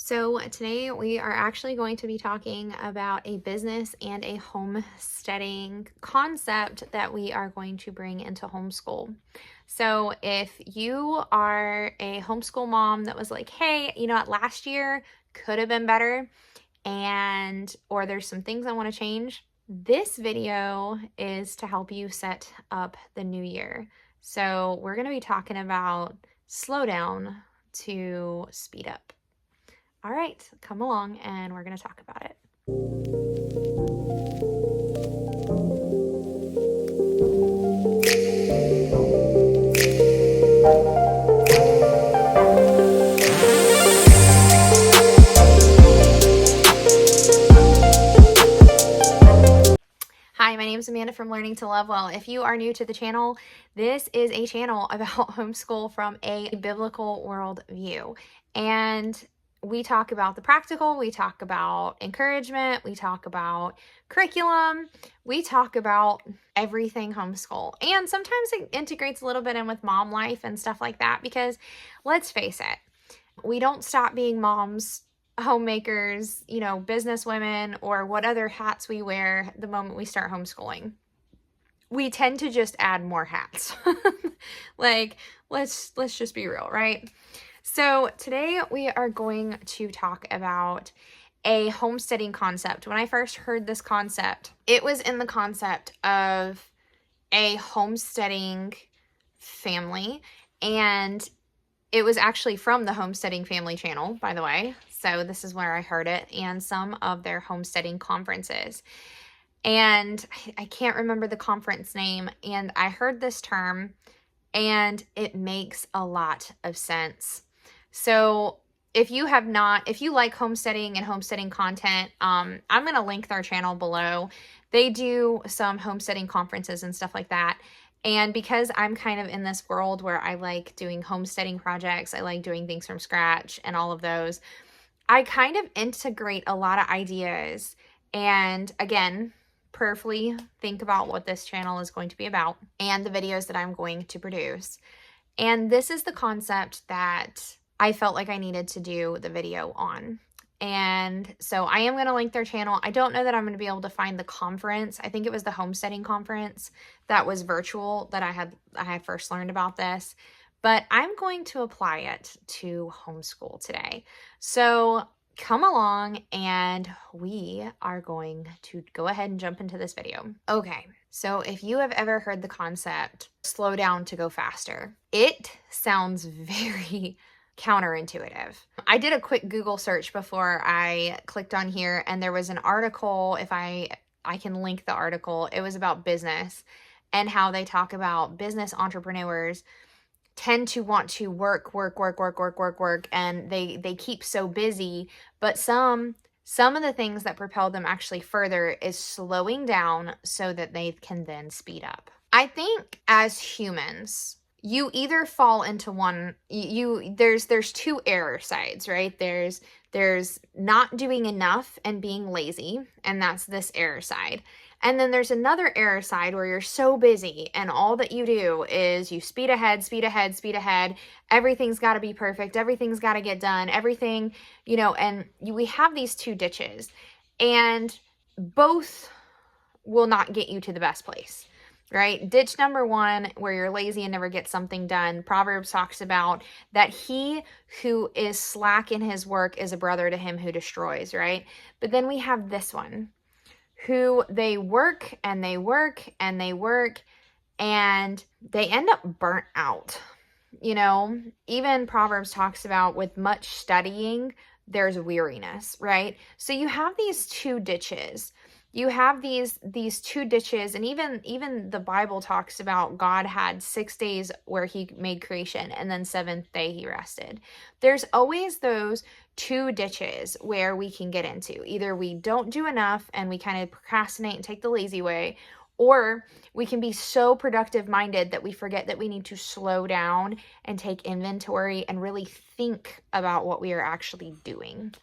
So today we are actually going to be talking about a business and a homesteading concept that we are going to bring into homeschool. So if you are a homeschool mom that was like, hey, you know what, last year could have been better, or there's some things I want to change, this video is to help you set up the new year. So we're going to be talking about slow down to speed up. All right, come along and we're going to talk about it. Hi, my name is Amanda from Learning to Love Well. If you are new to the channel, this is a channel about homeschool from a biblical worldview. And we talk about the practical, we talk about encouragement, we talk about curriculum, we talk about everything homeschool. And sometimes it integrates a little bit in with mom life and stuff like that, because let's face it, we don't stop being moms, homemakers, business women, or what other hats we wear the moment we start homeschooling. We tend to just add more hats. Like, let's just be real, right? So today we are going to talk about a homesteading concept. When I first heard this concept, it was in the concept of a homesteading family, and it was actually from the Homesteading Family channel, by the way. So this is where I heard it, and some of their homesteading conferences. And I can't remember the conference name, and I heard this term, and it makes a lot of sense. So if you like homesteading and homesteading content, I'm going to link their channel below. They do some homesteading conferences and stuff like that. And because I'm kind of in this world where I like doing homesteading projects, I like doing things from scratch and all of those, I kind of integrate a lot of ideas. And again, prayerfully think about what this channel is going to be about and the videos that I'm going to produce. And this is the concept that I felt like I needed to do the video on. And so I am going to link their channel. I don't know that I'm going to be able to find the conference. I think it was the homesteading conference that was virtual that I had first learned about this, but I'm going to apply it to homeschool today. So come along and we are going to go ahead and jump into this video. Okay, so if you have ever heard the concept, slow down to go faster, it sounds very counterintuitive. I did a quick Google search before I clicked on here, and there was an article, if I can link the article, it was about business and how they talk about business entrepreneurs tend to want to work, and they keep so busy, but some of the things that propel them actually further is slowing down so that they can then speed up. I think as humans, you either fall into one, there's two error sides, right? There's not doing enough and being lazy, and that's this error side. And then there's another error side where you're so busy and all that you do is you speed ahead. Everything's got to be perfect. Everything's got to get done. Everything, and we have these two ditches, and both will not get you to the best place, right? Ditch number one, where you're lazy and never get something done. Proverbs talks about that he who is slack in his work is a brother to him who destroys, right? But then we have this one, who they work and they work and they work and they end up burnt out. Even Proverbs talks about with much studying, there's weariness, right? So you have these two ditches. You have these two ditches, and even the Bible talks about God had 6 days where he made creation, and then 7th day he rested. There's always those two ditches where we can get into. Either we don't do enough and we kind of procrastinate and take the lazy way, or we can be so productive minded that we forget that we need to slow down and take inventory and really think about what we are actually doing.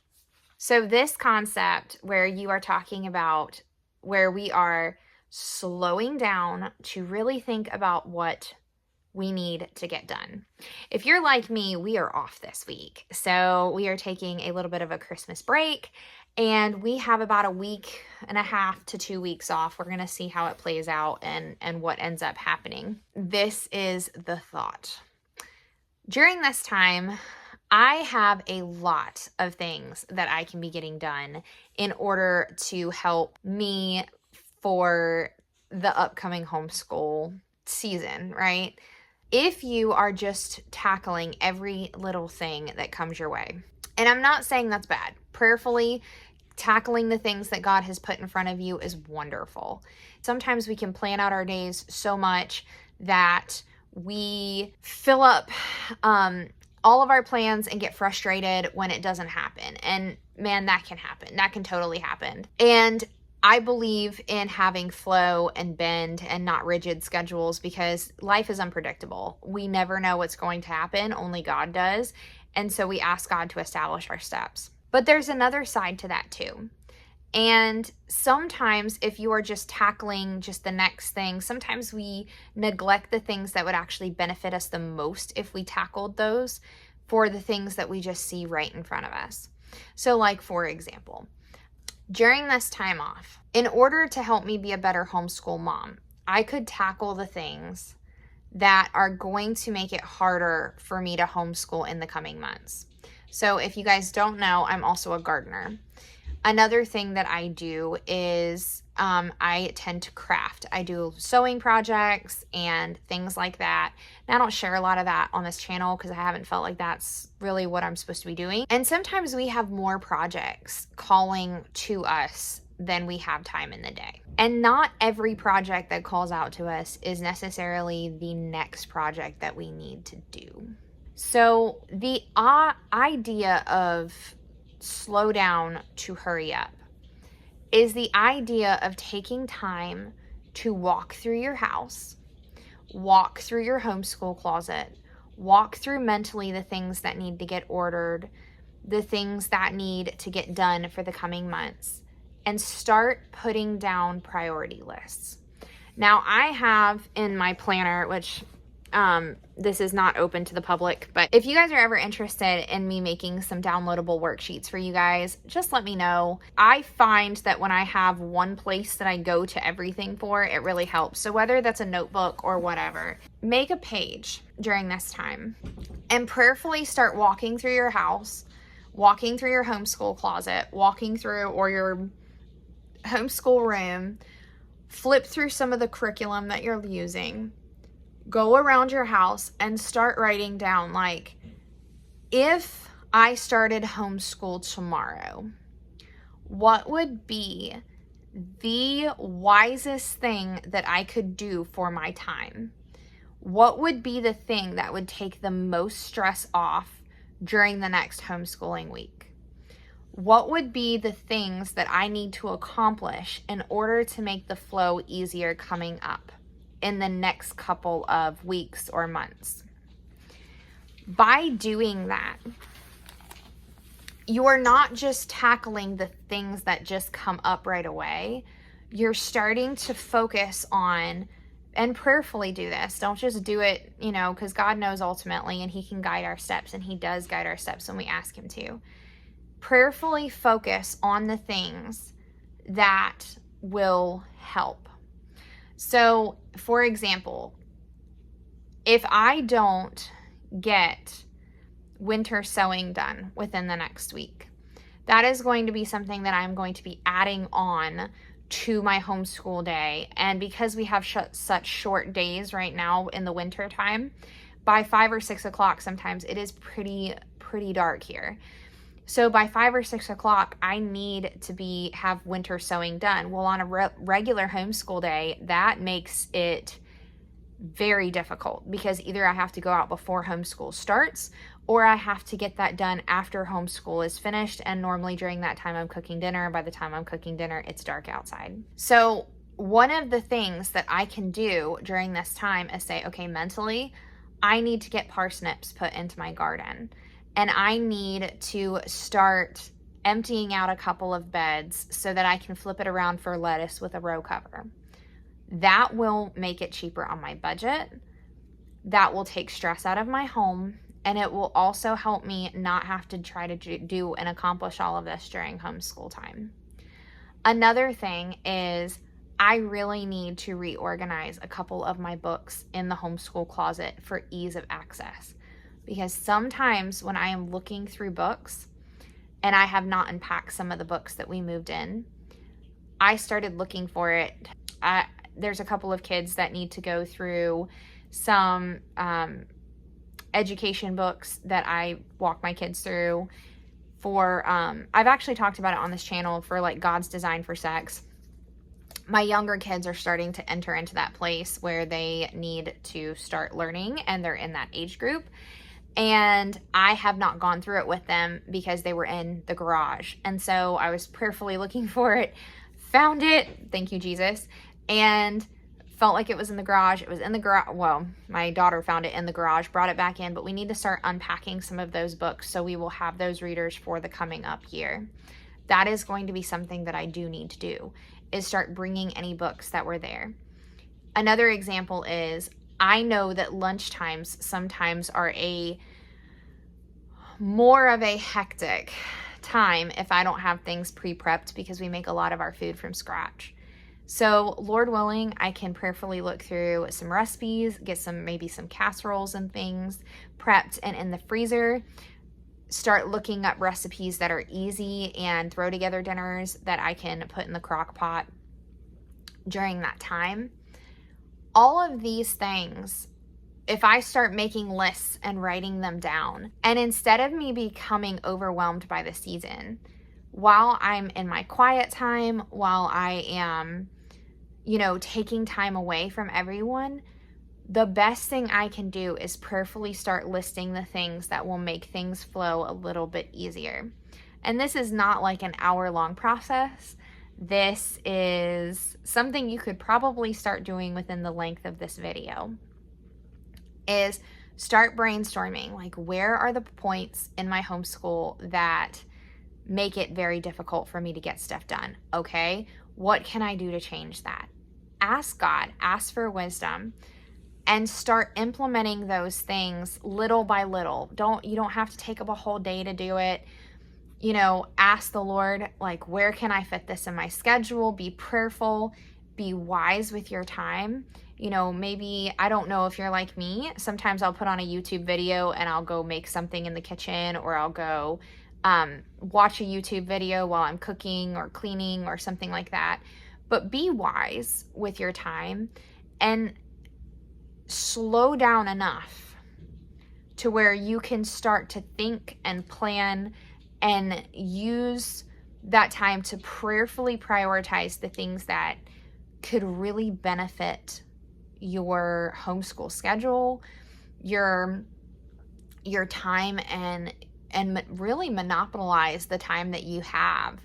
So this concept where you are talking about where we are slowing down to really think about what we need to get done. If you're like me, we are off this week. So we are taking a little bit of a Christmas break, and we have about a week and a half to 2 weeks off. We're going to see how it plays out and what ends up happening. This is the thought. During this time, I have a lot of things that I can be getting done in order to help me for the upcoming homeschool season, right? If you are just tackling every little thing that comes your way, and I'm not saying that's bad, prayerfully tackling the things that God has put in front of you is wonderful. Sometimes we can plan out our days so much that we fill up all of our plans and get frustrated when it doesn't happen. And man, that can happen. That can totally happen. And I believe in having flow and bend and not rigid schedules, because life is unpredictable. We never know what's going to happen. Only God does. And so we ask God to establish our steps. But there's another side to that too. And sometimes if you are just tackling just the next thing, sometimes we neglect the things that would actually benefit us the most if we tackled those for the things that we just see right in front of us. So like, for example, during this time off, in order to help me be a better homeschool mom, I could tackle the things that are going to make it harder for me to homeschool in the coming months. So if you guys don't know, I'm also a gardener. Another thing that I do is I tend to craft. I do sewing projects and things like that. And I don't share a lot of that on this channel because I haven't felt like that's really what I'm supposed to be doing. And sometimes we have more projects calling to us than we have time in the day. And not every project that calls out to us is necessarily the next project that we need to do. So the idea of slow down to hurry up is the idea of taking time to walk through your house, walk through your homeschool closet, walk through mentally the things that need to get ordered, the things that need to get done for the coming months, and start putting down priority lists. Now, I have in my planner, which this is not open to the public, but if you guys are ever interested in me making some downloadable worksheets for you guys, just let me know. I find that when I have one place that I go to everything for, it really helps. So whether that's a notebook or whatever, make a page during this time and prayerfully start walking through your house, walking through your homeschool closet, walking through or your homeschool room, flip through some of the curriculum that you're using, go around your house and start writing down, like, if I started homeschool tomorrow, what would be the wisest thing that I could do for my time? What would be the thing that would take the most stress off during the next homeschooling week? What would be the things that I need to accomplish in order to make the flow easier coming up in the next couple of weeks or months? By doing that, you're not just tackling the things that just come up right away. You're starting to focus on, and prayerfully do this. Don't just do it, because God knows ultimately, and He can guide our steps, and He does guide our steps when we ask Him to. Prayerfully focus on the things that will help. So, for example, if I don't get winter sewing done within the next week, that is going to be something that I'm going to be adding on to my homeschool day. And because we have such short days right now in the winter time, by 5 or 6 o'clock sometimes it is pretty dark here. So by 5 or 6 o'clock, I need to have winter sewing done. Well, on a regular homeschool day, that makes it very difficult because either I have to go out before homeschool starts or I have to get that done after homeschool is finished. And normally during that time, I'm cooking dinner. By the time I'm cooking dinner, it's dark outside. So one of the things that I can do during this time is say, okay, mentally, I need to get parsnips put into my garden. And I need to start emptying out a couple of beds so that I can flip it around for lettuce with a row cover. That will make it cheaper on my budget. that will take stress out of my home, and it will also help me not have to try to do and accomplish all of this during homeschool time. Another thing is I really need to reorganize a couple of my books in the homeschool closet for ease of access, because sometimes when I am looking through books and I have not unpacked some of the books that we moved in, I started looking for it. There's a couple of kids that need to go through some education books that I walk my kids through for, I've actually talked about it on this channel for like God's Design for Sex. My younger kids are starting to enter into that place where they need to start learning, and they're in that age group. And I have not gone through it with them because they were in the garage. And so I was prayerfully looking for it, found it, thank you, Jesus, and felt like it was in the garage. It was in the garage. Well, my daughter found it in the garage, brought it back in, but we need to start unpacking some of those books so we will have those readers for the coming up year. That is going to be something that I do need to do, is start bringing any books that were there. Another example is I know that lunch times sometimes are more of a hectic time if I don't have things pre-prepped, because we make a lot of our food from scratch. So Lord willing, I can prayerfully look through some recipes, get maybe some casseroles and things prepped and in the freezer, start looking up recipes that are easy and throw together dinners that I can put in the crock pot during that time. All of these things, if I start making lists and writing them down, and instead of me becoming overwhelmed by the season, while I'm in my quiet time, while I am, taking time away from everyone, the best thing I can do is prayerfully start listing the things that will make things flow a little bit easier. And this is not like an hour-long process. This is something you could probably start doing within the length of this video, is start brainstorming, like, where are the points in my homeschool that make it very difficult for me to get stuff done? Okay, what can I do to change that? Ask God, ask for wisdom, and start implementing those things little by little. You don't have to take up a whole day to do it. Ask the Lord, like, where can I fit this in my schedule? Be prayerful, be wise with your time. Maybe, I don't know if you're like me, sometimes I'll put on a YouTube video and I'll go make something in the kitchen, or I'll go watch a YouTube video while I'm cooking or cleaning or something like that. But be wise with your time and slow down enough to where you can start to think and plan and use that time to prayerfully prioritize the things that could really benefit your homeschool schedule, your time, and really monopolize the time that you have,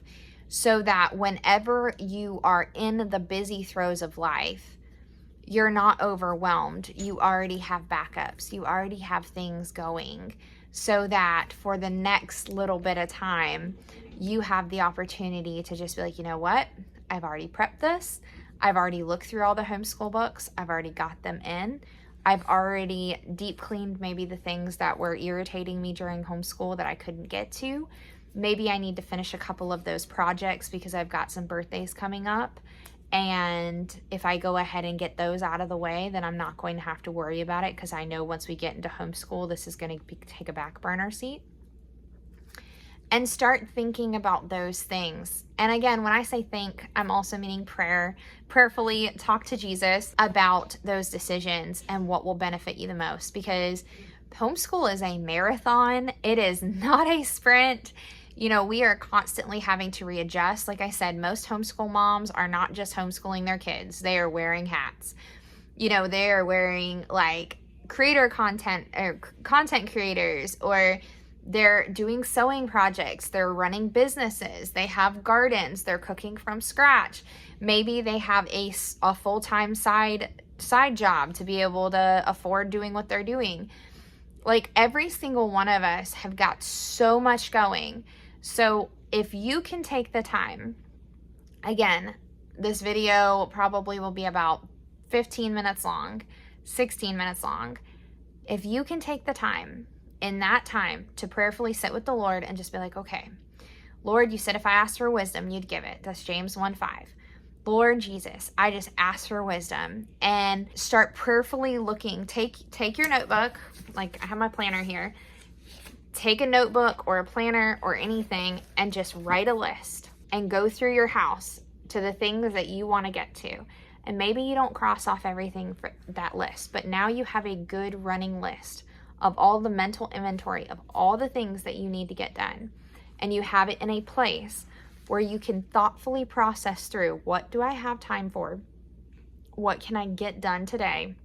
so that whenever you are in the busy throes of life, you're not overwhelmed. You already have backups. You already have things going, so that for the next little bit of time, you have the opportunity to just be like, you know what? I've already prepped this. I've already looked through all the homeschool books. I've already got them in. I've already deep cleaned maybe the things that were irritating me during homeschool that I couldn't get to. Maybe I need to finish a couple of those projects because I've got some birthdays coming up. And if I go ahead and get those out of the way, then I'm not going to have to worry about it, because I know once we get into homeschool, this is going to take a back burner seat. And start thinking about those things. And again, when I say think, I'm also meaning prayer. Prayerfully talk to Jesus about those decisions and what will benefit you the most, because homeschool is a marathon. It is not a sprint. We are constantly having to readjust. Like I said, most homeschool moms are not just homeschooling their kids. They are wearing hats. They are wearing like content creators, or they're doing sewing projects. They're running businesses. They have gardens. They're cooking from scratch. Maybe they have a full-time side job to be able to afford doing what they're doing. Like, every single one of us have got so much going. So if you can take the time, again, this video probably will be about 15 minutes long, 16 minutes long. If you can take the time in that time to prayerfully sit with the Lord and just be like, okay, Lord, you said if I asked for wisdom, you'd give it. That's James 1:5. Lord Jesus, I just ask for wisdom, and start prayerfully looking. Take your notebook, like I have my planner here. Take a notebook or a planner or anything and just write a list and go through your house to the things that you want to get to. And maybe you don't cross off everything for that list, but now you have a good running list of all the mental inventory of all the things that you need to get done. And you have it in a place where you can thoughtfully process through, what do I have time for? What can I get done today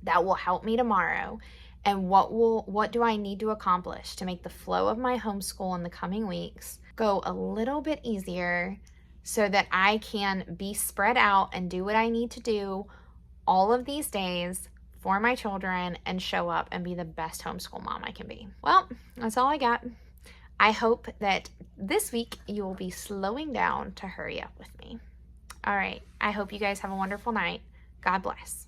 that will help me tomorrow? And what do I need to accomplish to make the flow of my homeschool in the coming weeks go a little bit easier, so that I can be spread out and do what I need to do all of these days for my children and show up and be the best homeschool mom I can be. Well, that's all I got. I hope that this week you will be slowing down to hurry up with me. All right. I hope you guys have a wonderful night. God bless.